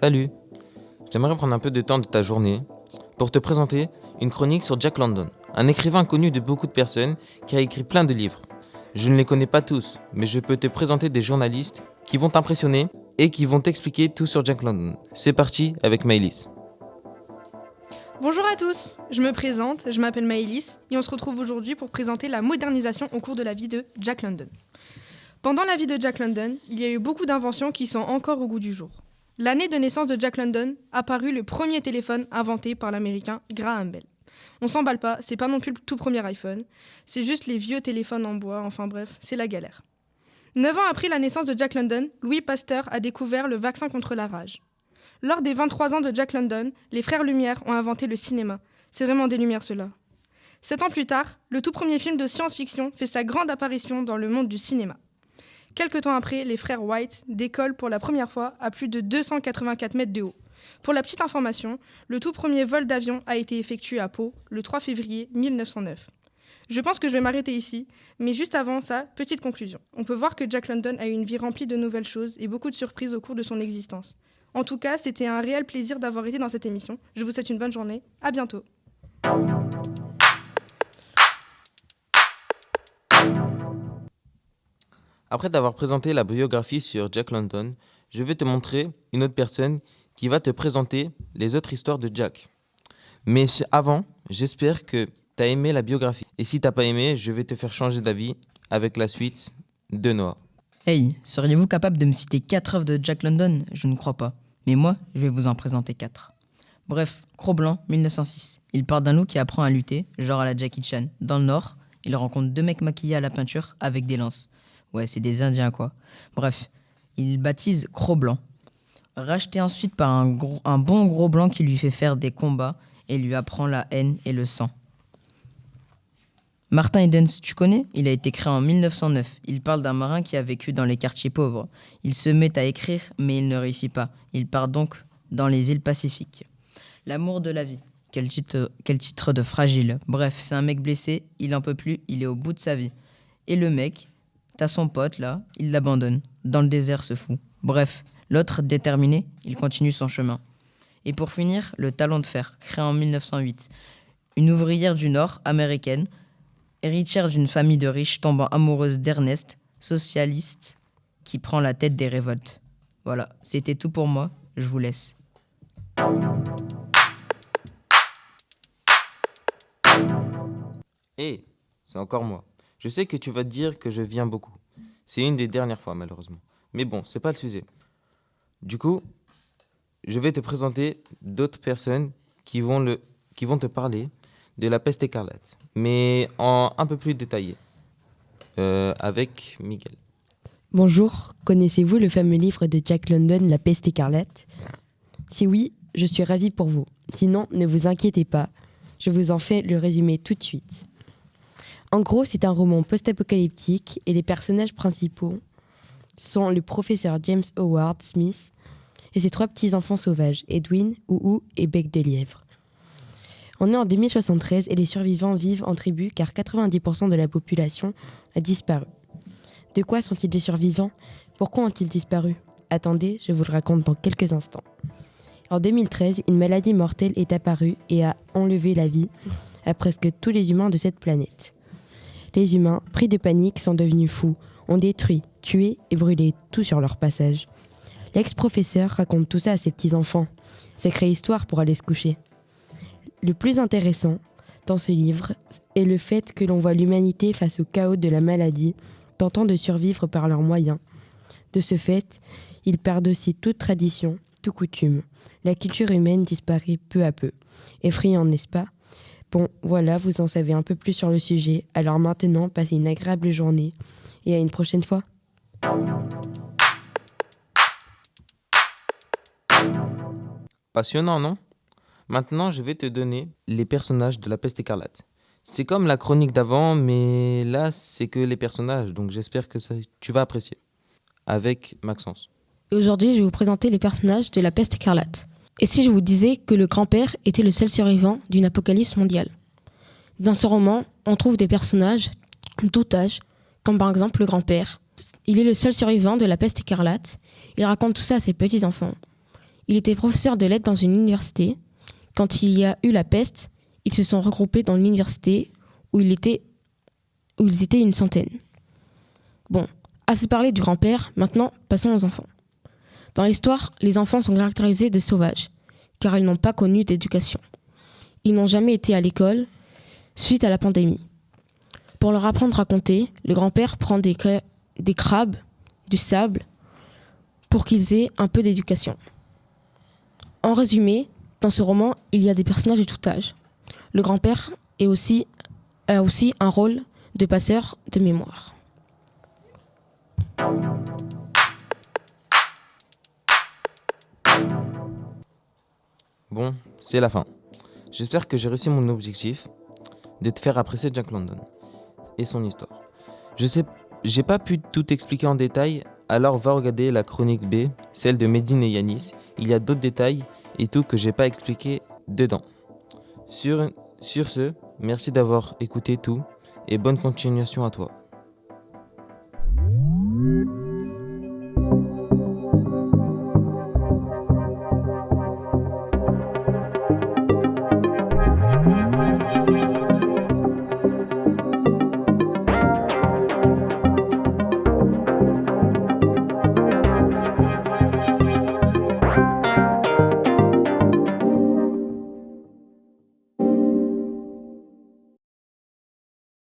Salut, j'aimerais prendre un peu de temps de ta journée pour te présenter une chronique sur Jack London, un écrivain connu de beaucoup de personnes qui a écrit plein de livres. Je ne les connais pas tous, mais je peux te présenter des journalistes qui vont t'impressionner et qui vont t'expliquer tout sur Jack London. C'est parti avec Maëlys. Bonjour à tous, je me présente, je m'appelle Maëlys et on se retrouve aujourd'hui pour présenter la modernisation au cours de la vie de Jack London. Pendant la vie de Jack London, il y a eu beaucoup d'inventions qui sont encore au goût du jour. L'année de naissance de Jack London apparut le premier téléphone inventé par l'américain Graham Bell. On s'emballe pas, c'est pas non plus le tout premier iPhone, c'est juste les vieux téléphones en bois, enfin bref, c'est la galère. 9 ans après la naissance de Jack London, Louis Pasteur a découvert le vaccin contre la rage. Lors des 23 ans de Jack London, les frères Lumière ont inventé le cinéma. C'est vraiment des lumières ceux-là. 7 ans plus tard, le tout premier film de science-fiction fait sa grande apparition dans le monde du cinéma. Quelque temps après, les frères White décollent pour la première fois à plus de 284 mètres de haut. Pour la petite information, le tout premier vol d'avion a été effectué à Pau le 3 février 1909. Je pense que je vais m'arrêter ici, mais juste avant ça, petite conclusion. On peut voir que Jack London a eu une vie remplie de nouvelles choses et beaucoup de surprises au cours de son existence. En tout cas, c'était un réel plaisir d'avoir été dans cette émission. Je vous souhaite une bonne journée. À bientôt. Après t'avoir présenté la biographie sur Jack London, je vais te montrer une autre personne qui va te présenter les autres histoires de Jack. Mais avant, j'espère que tu as aimé la biographie. Et si t'as pas aimé, je vais te faire changer d'avis avec la suite de Noah. Hey, seriez-vous capable de me citer 4 œuvres de Jack London ? Je ne crois pas. Mais moi, je vais vous en présenter 4. Bref, Cro-Blanc, 1906. Il part d'un loup qui apprend à lutter, genre à la Jackie Chan. Dans le Nord, il rencontre 2 mecs maquillés à la peinture avec des lances. Ouais, c'est des Indiens quoi. Bref, il baptise Cro-Blanc. Racheté ensuite par un bon gros blanc qui lui fait faire des combats et lui apprend la haine et le sang. Martin Eden, tu connais ? Il a été créé en 1909. Il parle d'un marin qui a vécu dans les quartiers pauvres. Il se met à écrire, mais il ne réussit pas. Il part donc dans les îles Pacifiques. L'amour de la vie. Quel titre de fragile. Bref, c'est un mec blessé, il en peut plus, il est au bout de sa vie. Et le mec, t'as son pote là, il l'abandonne. Dans le désert, ce fou. Bref, l'autre, déterminé, il continue son chemin. Et pour finir, le talon de fer, créé en 1908. Une ouvrière du Nord, américaine, héritière d'une famille de riches tombant amoureuse d'Ernest, socialiste, qui prend la tête des révoltes. Voilà, c'était tout pour moi, je vous laisse. Hé, c'est encore moi. Je sais que tu vas te dire que je viens beaucoup. C'est une des dernières fois, malheureusement. Mais bon, c'est pas le sujet. Du coup, je vais te présenter d'autres personnes qui vont te parler de la peste écarlate, mais en un peu plus détaillé, avec Miguel. Bonjour, connaissez-vous le fameux livre de Jack London, La peste écarlate ? Si oui, je suis ravie pour vous. Sinon, ne vous inquiétez pas, je vous en fais le résumé tout de suite. En gros, c'est un roman post-apocalyptique et les personnages principaux sont le professeur James Howard Smith et ses 3 petits-enfants sauvages, Edwin, Ougou et Bec de Lièvre. On est en 2073 et les survivants vivent en tribu car 90% de la population a disparu. De quoi sont-ils des survivants ? Pourquoi ont-ils disparu ? Attendez, je vous le raconte dans quelques instants. En 2013, une maladie mortelle est apparue et a enlevé la vie à presque tous les humains de cette planète. Les humains, pris de panique, sont devenus fous, ont détruit, tué et brûlé tout sur leur passage. L'ex-professeur raconte tout ça à ses petits-enfants. Sacrée histoire pour aller se coucher. Le plus intéressant dans ce livre est le fait que l'on voit l'humanité face au chaos de la maladie, tentant de survivre par leurs moyens. De ce fait, ils perdent aussi toute tradition, toute coutume. La culture humaine disparaît peu à peu. Effrayant, n'est-ce pas ? Bon, voilà, vous en savez un peu plus sur le sujet. Alors maintenant, passez une agréable journée et à une prochaine fois. Passionnant, non ? Maintenant, je vais te donner les personnages de la peste écarlate. C'est comme la chronique d'avant, mais là, c'est que les personnages, donc j'espère que tu vas apprécier. Avec Maxence. Aujourd'hui, je vais vous présenter les personnages de la peste écarlate. Et si je vous disais que le grand-père était le seul survivant d'une apocalypse mondiale ? Dans ce roman, on trouve des personnages de tout âge, comme par exemple le grand-père. Il est le seul survivant de la peste écarlate. Il raconte tout ça à ses petits-enfants. Il était professeur de lettres dans une université. Quand il y a eu la peste, ils se sont regroupés dans l'université où ils étaient une centaine. Bon, assez parlé du grand-père, maintenant passons aux enfants. Dans l'histoire, les enfants sont caractérisés de sauvages, car ils n'ont pas connu d'éducation. Ils n'ont jamais été à l'école suite à la pandémie. Pour leur apprendre à compter, le grand-père prend des crabes, du sable, pour qu'ils aient un peu d'éducation. En résumé, dans ce roman, il y a des personnages de tout âge. Le grand-père a aussi un rôle de passeur de mémoire. Bon, c'est la fin. J'espère que j'ai réussi mon objectif de te faire apprécier Jack London et son histoire. Je sais, j'ai pas pu tout expliquer en détail, alors va regarder la chronique B, celle de Medine et Yanis. Il y a d'autres détails et tout que j'ai pas expliqué dedans. Sur ce, merci d'avoir écouté tout et bonne continuation à toi.